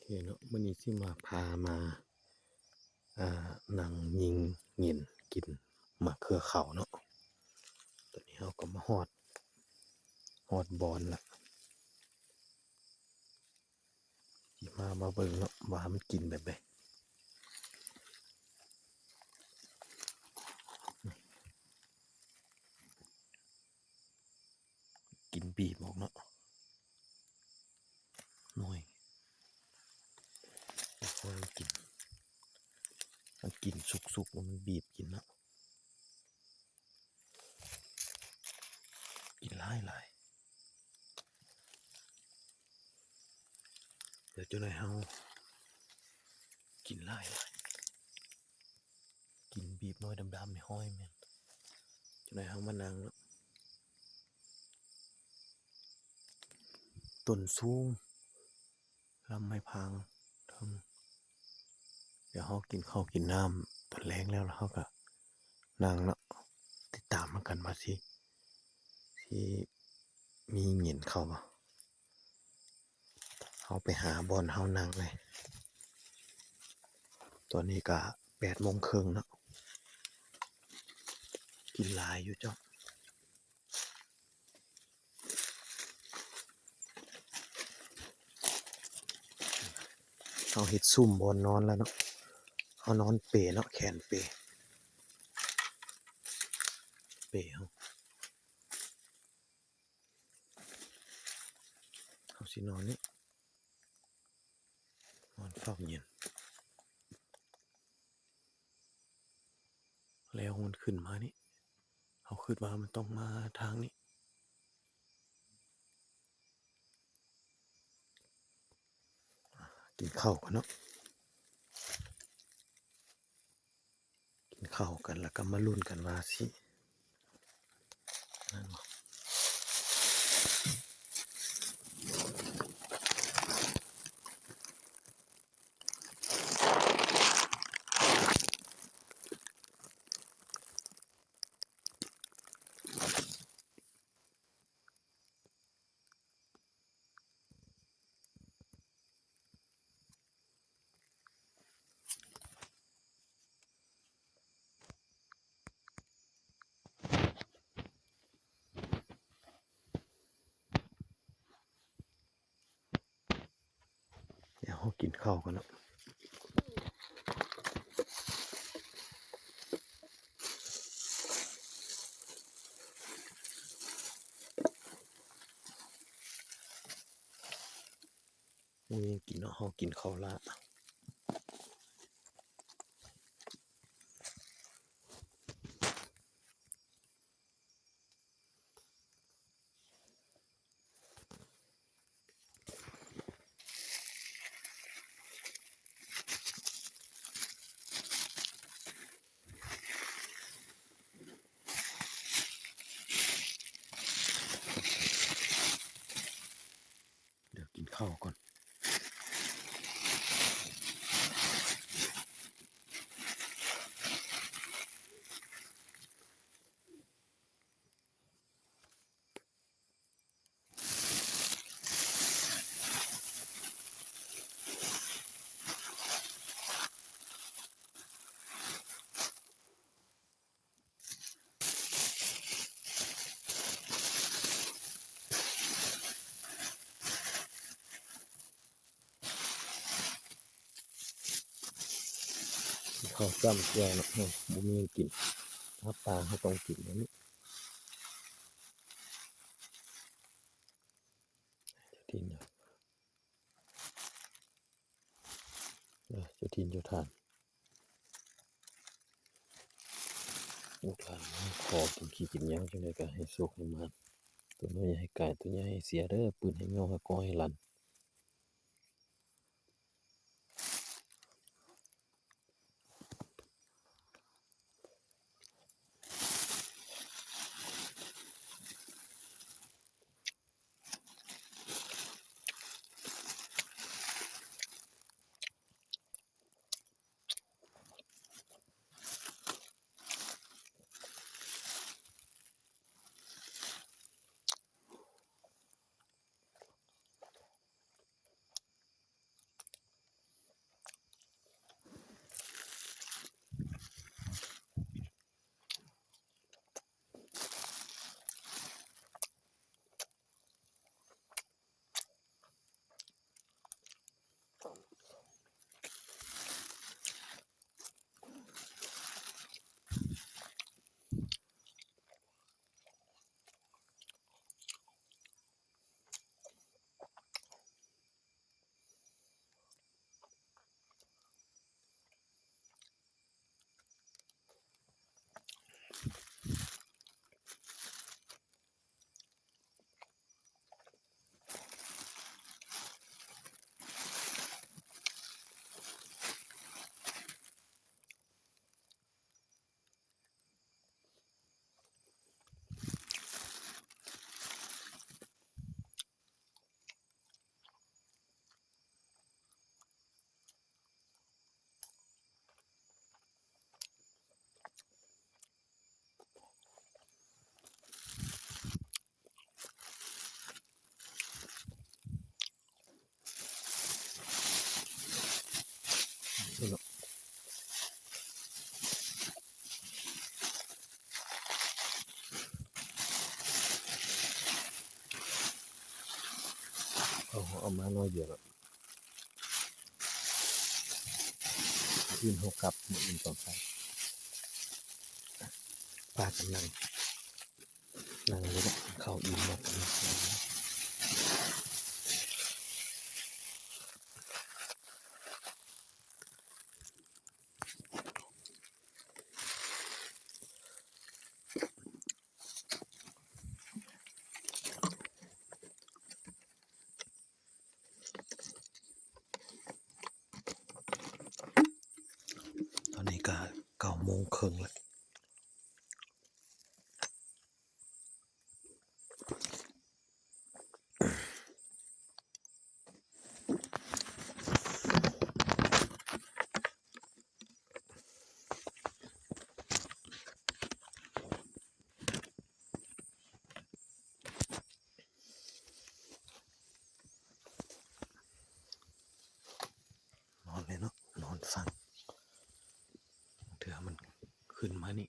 เนาะมื้อนี้สิมาพามานั่งยิงเงินกินมะเขือเขาเนาะตอนนี้เราก็มาฮอดบอนละสิมาเบิ่งเนาะว่ามันกินแบบใดกินบีบออกเนาะน้อยค่อยกินมันกินสุกๆมันบีบกินเนาะกินหลายเดี๋ยวเจ้านายเฮากินหลายกินบีบน้อยดำๆในห้อยแม่นเจ้านายเฮามานั่งเนาะต้นสูงลำไม้พางทั้งเดี๋ยวเฮากินข้าวกินน้ำตอนแรงแล้วเฮาก็นั่งเนาะติดตามมันกันว่าสิมีเงินเข้าบ่เฮาไปหาบอนเฮานั่งเลยตอนนี้ก็8:30เนาะกินหลายอยู่เจ้าเฮาเฮ็ดซุ่มบอนนอนแล้วเนาะเฮานอนเปเนาะแขนเปเฮาสินอนนี่นอนเฝ้าเย็นแล้วมันขึ้นมานี่เฮาคิดว่ามันต้องมาทางนี้กินข้าวกันเนาะกินข้าวกันแล้วก็มาลุ้นกันว่าสินั่นบ่เดี๋ยวเฮากินข้าวกันเนาะมื้อนี้กินเนาะเฮากินข้าวลาเดี๋ยวกินข้าวก่อนข้าวจ้ำแจ่วเนาะบ่มีกินถ้าปลาเฮาต้องกินอันนี้เจ้าถิ่นเจ้าถิ่นเจ้าทานลูกหลานขอกินขี้กินหยังจังได๋ก็ให้สุขให้มานตัวน้อยอย่าให้กายตัวใหญ่ให้เสียเด้อปืนให้งอให้กอให้ลั่น เอามาน้อยเดียวแล้วยืนหกกับหนึ่งสองสามปลากำลังนั่งเลยก็เข้าอิ่มมากตอนนี้ก็9:30แล้วนอนเลยเนาะนอนฟังเถื่อมันขึ้นมานี่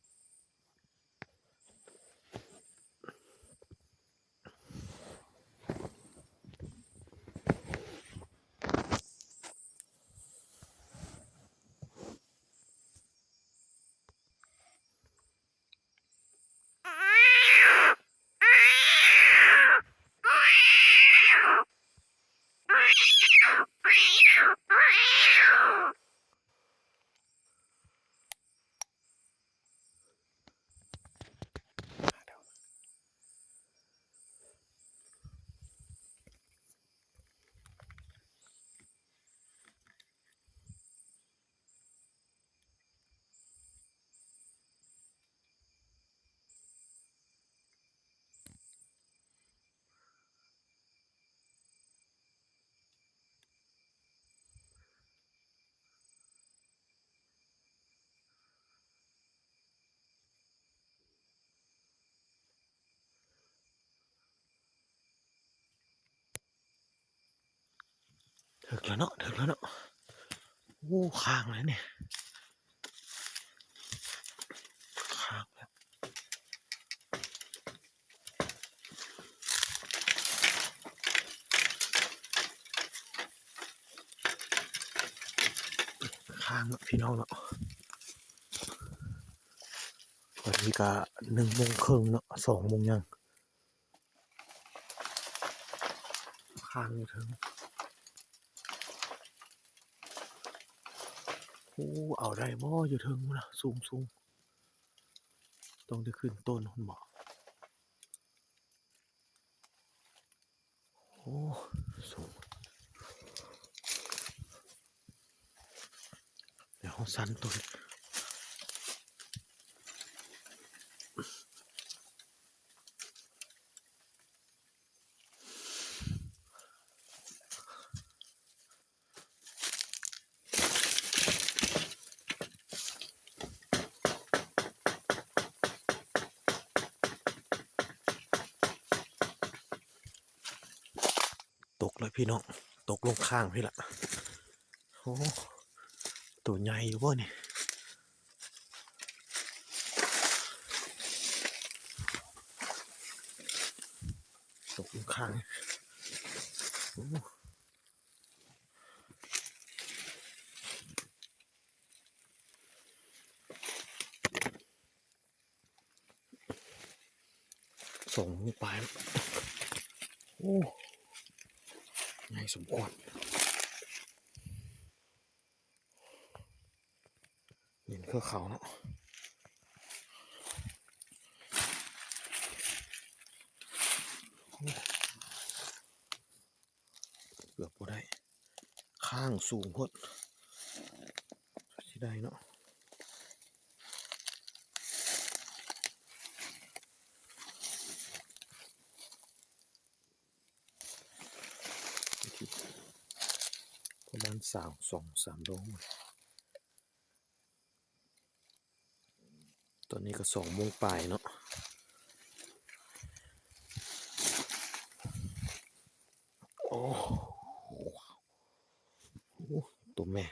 ถึกแล้วเนาะโอ้ค้างแล้วเนี่ยค้างแล้วค้างแล้วพี่น้องเนาะวันนี้ก็1:30เนาะ2:00ยังค้างอยู่ถึงโอ้เอาได้บ่อยู่ถึงนะสูงต้องได้ขึ้นต้นคุณหมอโอ้สูงเดี๋ยวสั้นตัวตกเลยพี่น้องตกลงข้างพี่ละโอ้ตัวใหญ่อยู่บ่เนี่ยตกลงข้างโอ้ส่งไปโอ้ใหญ่สมควรเห็นเครือเขาเนาะเกือบบ่ได้ข้างสูงพดสิได้เนาะประมาณ2-3 โลตอนนี้ก็2:00ปลายเนาะโอ้ตัวแม่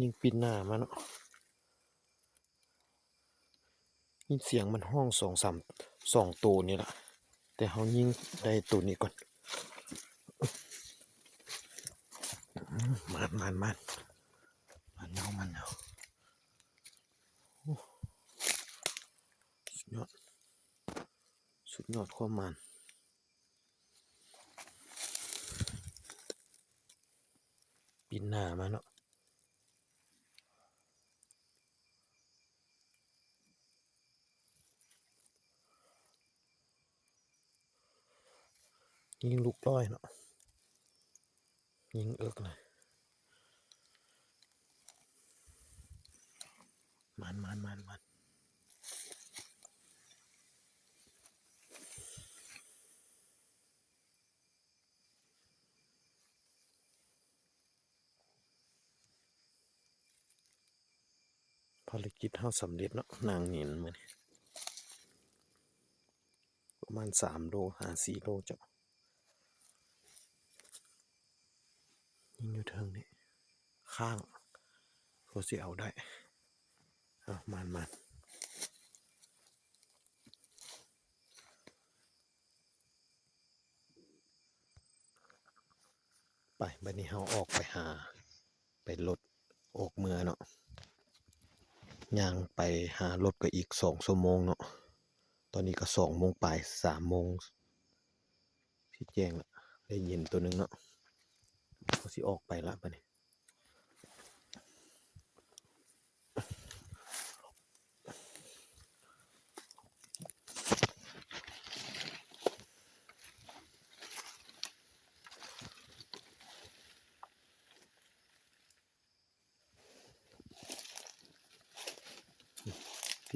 ยิงปิดหน้ามาเนาะยินเสียงมันห้อง2-3 2 ตัวนี่แหละ แต่เขายิงได้ตัวนี้ก่อนมันเอาสุดยอดความมันปีนหน้ามาเนาะยิงลูกร้อยเนาะยิงเอิกเลยมันภารกิจเฮาสำเร็จเนาะนางเห็นมื้อนี้ประมาณ3 โล 4 โลจ้ะยิงอยู่เทิงนี่ข้างพอสิเอาได้มันไปบัดนี้เฮาออกไปหาไปรถออกเมือเนาะย่างไปหารถก็อีก2 ชั่วโมงเนาะตอนนี้ก็2 โมงปลาย3 โมงที่แจ้งละได้ยินตัวหนึงเนาะเขาสิออกไปละบัดนี้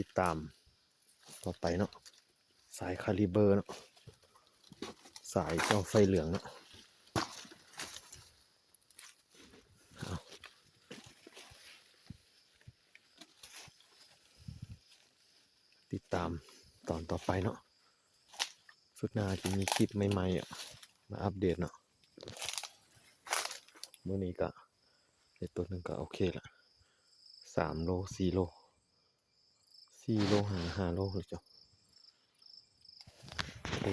ติดตามต่อไปเนาะสายคาลิเบอร์เนาะสายเจ้าไฟเหลืองเนาะติดตามตอนต่อไปเนาะสุดหน้าจะมีคลิปใหม่ๆมาอัปเดตเนาะมื้อนี้ก็ได้ตัวหนึงก็โอเคละ3 โล 4 โล 4 โล 5 โลเลยจ้ะโอเค